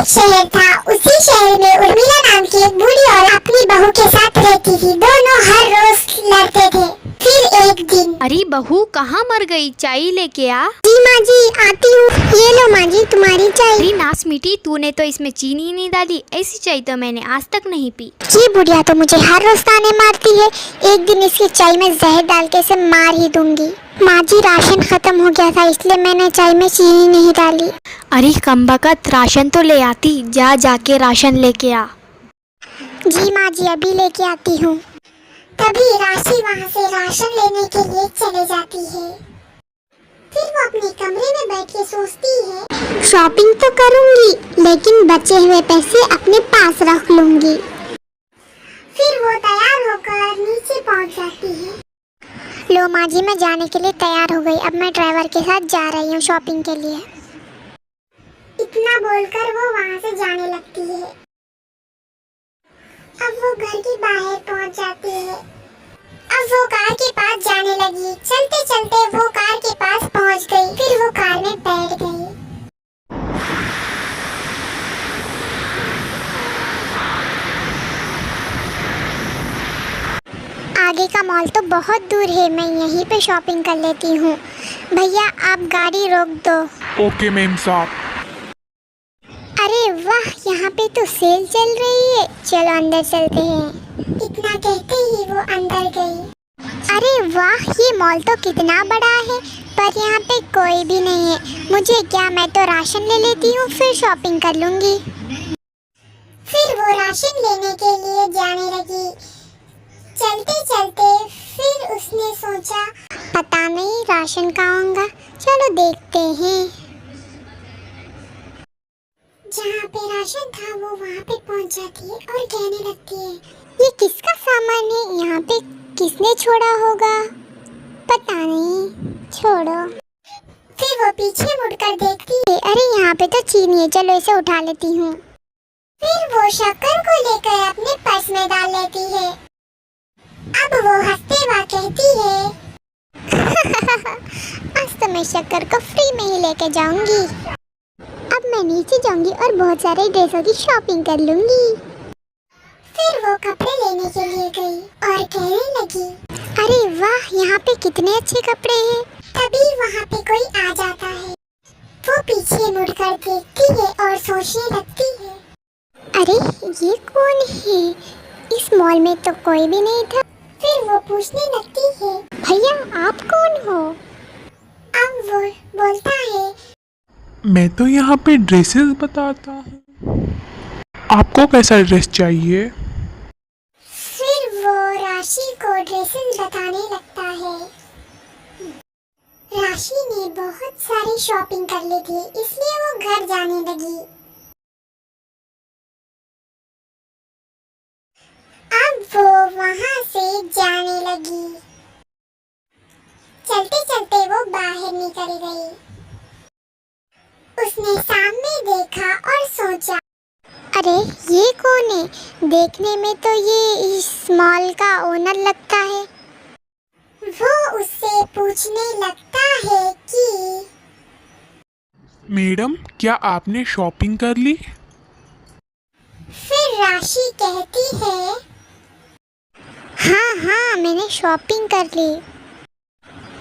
एक शहर था। उसी शहर में उर्मिला नाम की एक बूढ़ी और अपनी बहू के साथ रहती थी। दोनों हर रोज लड़ते थे। फिर एक दिन, अरे बहू कहाँ मर गई, चाय लेके आ। जी माँ जी आती हूँ। ये लो माँ जी तुम्हारी चाय। अरे नास मीठी, तूने तो इसमें चीनी नहीं डाली। ऐसी चाय तो मैंने आज तक नहीं पी। ये बुढ़िया तो मुझे हर रोज ताने मारती है। एक दिन इसकी चाय में जहर डाल के इसे मार ही दूंगी। माँ जी राशन खत्म हो गया था, इसलिए मैंने चाय में चीनी नहीं डाली। अरे कमबख्त, राशन तो ले आती, जा जाके राशन लेके आ। जी माँ जी अभी लेके आती हूँ। तभी राशि वहाँ से राशन लेने के लिए चले जाती है। फिर वो अपने कमरे में बैठ के सोचती है, शॉपिंग तो करूँगी लेकिन बचे हुए पैसे अपने पास रख लूँगी। फिर वो तैयार होकर नीचे पहुँच जाती है। लो माँ जी मैं जाने के लिए तैयार हो गई। अब मैं ड्राइवर के साथ जा रही हूँ शॉपिंग के लिए। इतना बोलकर वो वहाँ से जाने लगती है। अब वो घर के बाहर पहुँच जाती है। अब वो कार के पास जाने लगी। चलते चलते वो कार के पास पहुँच गई। फिर वो कार में बैठ गई। आगे का मॉल तो बहुत दूर है, मैं यहीं पे शॉपिंग कर लेती हूँ। भैया आप गाड़ी रोक दो। ओके मैम साहब। अरे वाह, यहाँ पे तो सेल चल रही है, चलो अंदर चलते हैं। इतना कहते ही वो अंदर गई। अरे वाह, ये मॉल तो कितना बड़ा है, पर यहाँ पे कोई भी नहीं है। मुझे क्या, मैं तो राशन ले लेती हूँ, फिर शॉपिंग कर लूँगी। फिर वो राशन लेने के लिए जाने लगी। चलते चलते फिर उसने सोचा, पता नहीं राशन कहाँ होगा, चलो देखते हैं। जहाँ पे राशन था वो वहाँ पे पहुँच जाती है और कहने लगती है, ये किसका सामान है, यहाँ पे किसने छोड़ा होगा, पता नहीं, छोड़ो। फिर वो पीछे मुड़कर देखती है, अरे यहाँ पे तो चीनी है, चलो इसे उठा लेती हूँ। फिर वो शक्कर को लेकर अपने पर्स में डाल लेती है। अब वो हंसते हुए कहती है, आज तो मैं शक्कर को फ्री में ही लेके जाऊंगी। अब मैं नीचे जाऊंगी और बहुत सारे ड्रेसों की शॉपिंग कर लूंगी। फिर वो कपड़े लेने के लिए गई और कहने लगी, अरे वाह, यहाँ पे कितने अच्छे कपड़े हैं। तभी वहाँ पे कोई आ जाता है। वो पीछे मुड़कर देखती है और सोचने लगती है, अरे ये कौन है, इस मॉल में तो कोई भी नहीं था। फिर वो पूछने लगती है, भैया आप कौन हो। अब वो बोलता है, मैं तो यहाँ पे ड्रेसेस बताता हूँ, आपको कैसा ड्रेस चाहिए। फिर वो राशि को ड्रेसेस बताने लगता है। राशि ने बहुत सारी शॉपिंग कर ली थी, इसलिए वो घर जाने लगी। अब वो वहाँ से जाने लगी। चलते चलते वो बाहर निकल गई। उसने सामने देखा और सोचा, अरे ये कौन है, देखने में तो ये इस मॉल का ओनर लगता है। वो उससे पूछने लगता है कि मैडम क्या आपने शॉपिंग कर ली। फिर राशि कहती है, हाँ हाँ मैंने शॉपिंग कर ली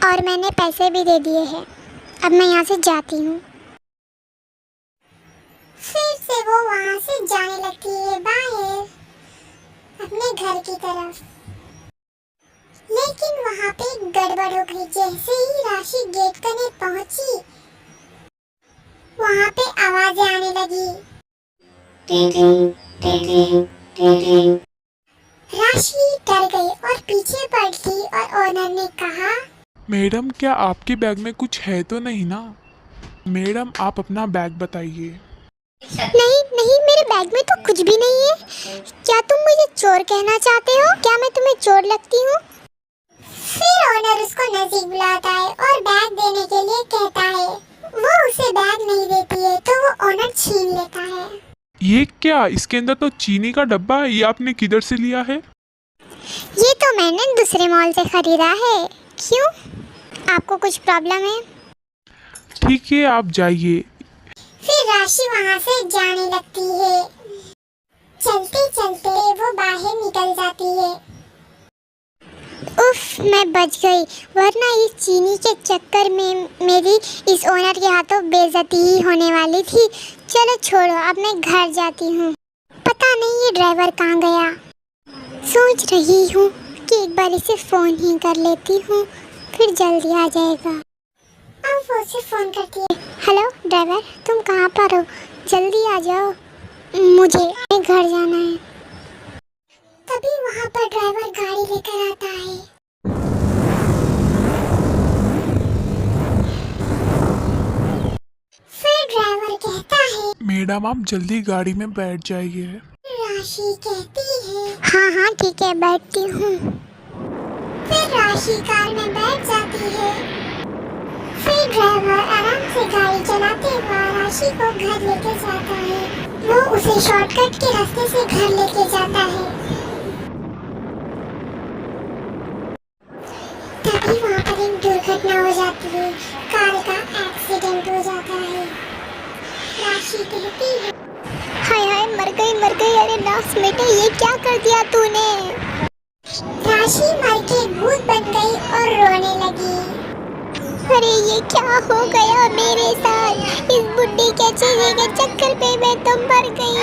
और मैंने पैसे भी दे दिए हैं। अब मैं यहाँ से जाती हूँ। फिर से वो वहाँ से जाने लगती है बाहर अपने घर की तरफ। लेकिन वहाँ पे गड़बड़ हो गई। जैसे ही राशि गेट करने पहुँची, वहाँ पे आवाजें आने लगी। राशि डर गई और पीछे पलटी और ओनर ने कहा, मैडम क्या आपके बैग में कुछ है तो नहीं ना। मैडम आप अपना बैग बताइए। नहीं नहीं, मेरे बैग में तो कुछ भी नहीं है। क्या तुम मुझे चोर कहना चाहते हो, क्या मैं तुम्हें चोर लगती हूँ। फिर ओनर उसको नजदीक बुलाता है और बैग देने के लिए कहता है। वो उसे बैग नहीं देती है तो वो ओनर छीन लेता है। ये क्या, इसके अंदर तो चीनी का डब्बा है, ये आपने किधर से लिया है। ये तो मैंने दूसरे मॉल से खरीदा है। क्यों, आपको कुछ प्रॉब्लम है। ठीक है आप जाइए। फिर राशि वहाँ से जाने लगती है। चलते चलते वो बाहर निकल जाती है। उफ, मैं बच गई, वरना इस चीनी के चक्कर में मेरी इस ओनर के हाथों बेइज्जती ही होने वाली थी। चलो छोड़ो, अब मैं घर जाती हूँ। पता नहीं ये ड्राइवर कहाँ गया। सोच रही हूँ कि एक बार इसे फ़ोन ही कर लेती हूँ, फिर जल्दी आ जाएगा। अब वो उसे फ़ोन करती है। हेलो ड्राइवर, तुम कहाँ पर हो? जल्दी आ जाओ, मुझे घर जाना है। तभी वहाँ पर ड्राइवर गाड़ी लेकर आता है। फिर ड्राइवर कहता है, मैडम आप जल्दी गाड़ी में बैठ जाइए। राशि कहती है, हाँ हाँ ठीक है, बैठती हूँ। फिर राशि कार में बैठ जाती है। फिर ड्राइवर आराम से गाड़ी चलाते हुए राशि को घर लेके जाता है। वो उसे शॉर्टकट के रास्ते से घर लेके जाता है। तभी वहाँ पर एक दुर्घटना हो जाती है। कार का एक्सीडेंट हो जाता है। राशि कहती है, हाय हाय मर गई, अरे नास बेटे, ये क्या कर दिया तूने? राशि मर के भूत बन गई और रोने लगी। अरे ये क्या हो गया मेरे साथ? इस बुड्ढी के चेहरे के चक्कर पे मैं तो मर गई।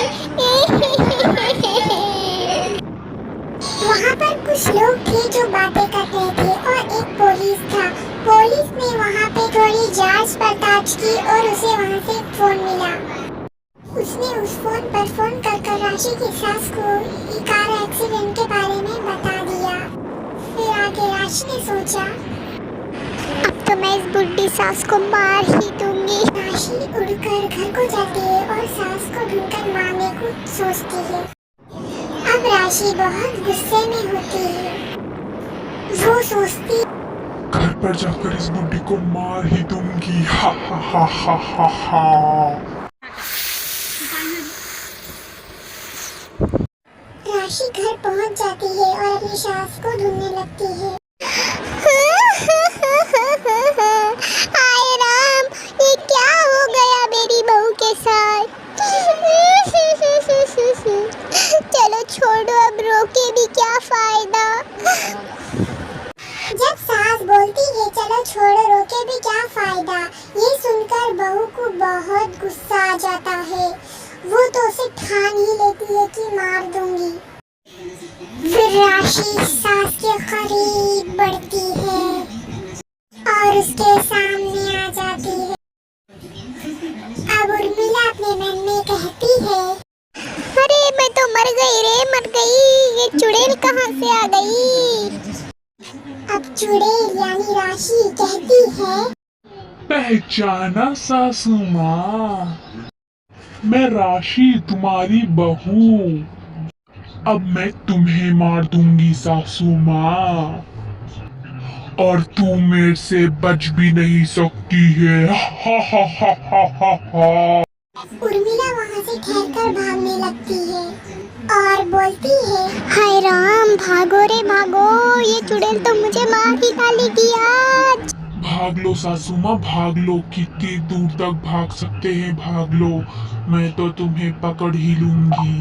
वहाँ पर कुछ लोग थे जो बातें कर रहे थे और एक पुलिस था। पुलिस ने वहाँ पे थोड़ी जांच पड़ताछ की और उसे वहाँ से एक फोन मिला। उसने उस फोन पर फोन कर राशि की सास को कार एक्सीडेंट के बारे में बता दिया। फिर आगे राशि ने सोचा, अब तो मैं इस बुड्ढी सास को मार ही दूंगी। राशि उड़कर घर को जाती है और सास को ढूंढकर मारने को सोचती है। अब राशि बहुत गुस्से में होती है। वो सोचती, घर पर जाकर इस बुड्ढी को मार ही दूंगी। हा हा हा हा हा हा। राशि घर पहुंच जाती है और अपनी सास को ढूंढने लगती है। हाय राम, ये क्या हो गया मेरी बहू के साथ? चलो छोड़ो, अब रोके भी क्या फायदा। जब सास बोलती है चलो छोड़ो, रोके भी क्या फायदा, ये सुनकर बहू को बहुत गुस्सा आ जाता है। वो तो उसे ठान ही लेती है कि मार दूंगी। फिर राशि सास के करीब बढ़ती है और उसके सामने आ जाती है। अब उर्मिला अपने मन में कहती है, अरे मैं तो मर गई रे, मर गई, ये चुड़ैल कहाँ से आ गई? अब चुड़ैल यानी राशि कहती है, पहचाना सासू माँ, मैं राशि तुम्हारी बहू। अब मैं तुम्हें मार दूंगी सासू माँ, और तू मेरे से बच भी नहीं सकती है। हा हा हा हा हा हा। उर्मिला वहाँ से ठहरकर भागने लगती है और बोलती है, हाय राम, भागो रे भागो, ये चुड़ैल तो मुझे मार ही डालेगी आज। भाग लो सासू माँ, भाग लो, कितनी दूर तक भाग सकते हैं, भाग लो, मैं तो तुम्हें पकड़ ही लूंगी।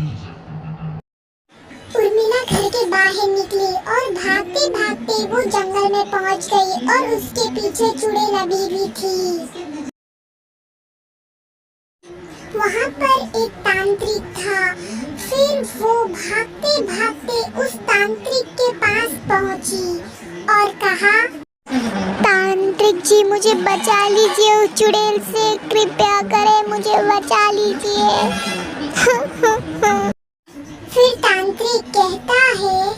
उर्मिला घर के बाहर निकली और भागते भागते वो जंगल में पहुंच गई और उसके पीछे चुड़ैल अभी भी थी। वहाँ पर एक तांत्रिक था। फिर वो भागते भागते उस तांत्रिक के पास पहुँची और कहा, तांत्रिक जी मुझे बचा लीजिए उस चुड़ैल से, कृपया करें मुझे बचा लीजिए। फिर तांत्रिक कहता है,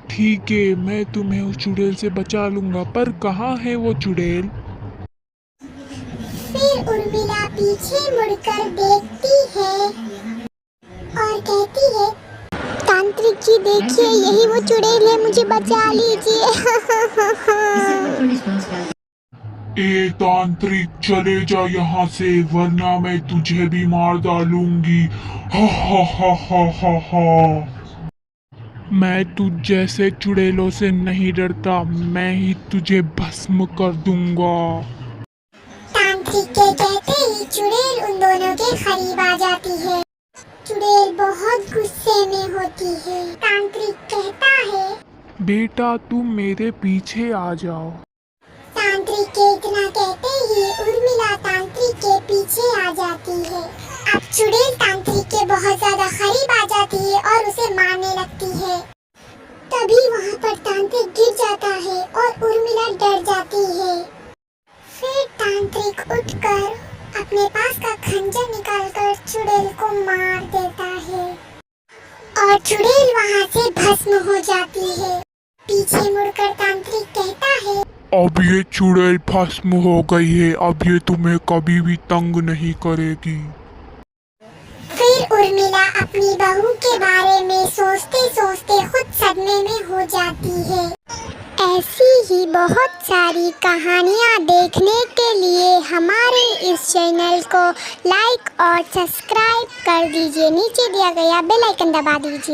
ठीक है, मैं तुम्हें उस चुड़ैल से बचा लूंगा, पर कहाँ है वो चुड़ैल? फिर उर्मिला पीछे मुड़कर देखती है और कहती है, तांत्रिक जी देखिए, यही वो चुड़ैल है, मुझे बचा लीजिए। ए तांत्रिक, चले जा यहाँ से, वरना मैं तुझे भी मार डालूंगी। हा हा हा हा हा हा। मैं तुझ जैसे चुड़ैलों से नहीं डरता, मैं ही तुझे भस्म कर दूंगा। तांत्रिक के कहते ही चुड़ैल उन दोनों के करीब आ जाती है। चुड़ैल बहुत गुस्से में होती है। तांत्रिक कहता है, बेटा तुम मेरे पीछे आ जाओ। तांत्रिक के इतना कहते ही उर्मिला तांत्रिक के पीछे आ जाती है। अब चुड़ैल तांत्रिक के बहुत ज्यादा करीब आ जाती है और उसे मारने लगती है। तभी वहाँ पर तांत्रिक गिर जाता है और उर्मिला डर जाती है। फिर तांत्रिक उठकर अपने पास का खंजर निकालकर चुड़ैल को मार देता है और चुड़ैल वहाँ से भस्म हो जाती है। पीछे मुड़कर तांत्रिक कहता है, अब ये चुड़ैल भस्म हो गई है, अब ये तुम्हें कभी भी तंग नहीं करेगी। फिर उर्मिला अपनी बहू के बारे में सोचते सोचते खुद सदमे में हो जाती है। ऐसी ही बहुत सारी कहानियाँ देखने के लिए हमारे इस चैनल को लाइक और सब्सक्राइब कर दीजिए। नीचे दिया गया बेल आइकन दबा दीजिए।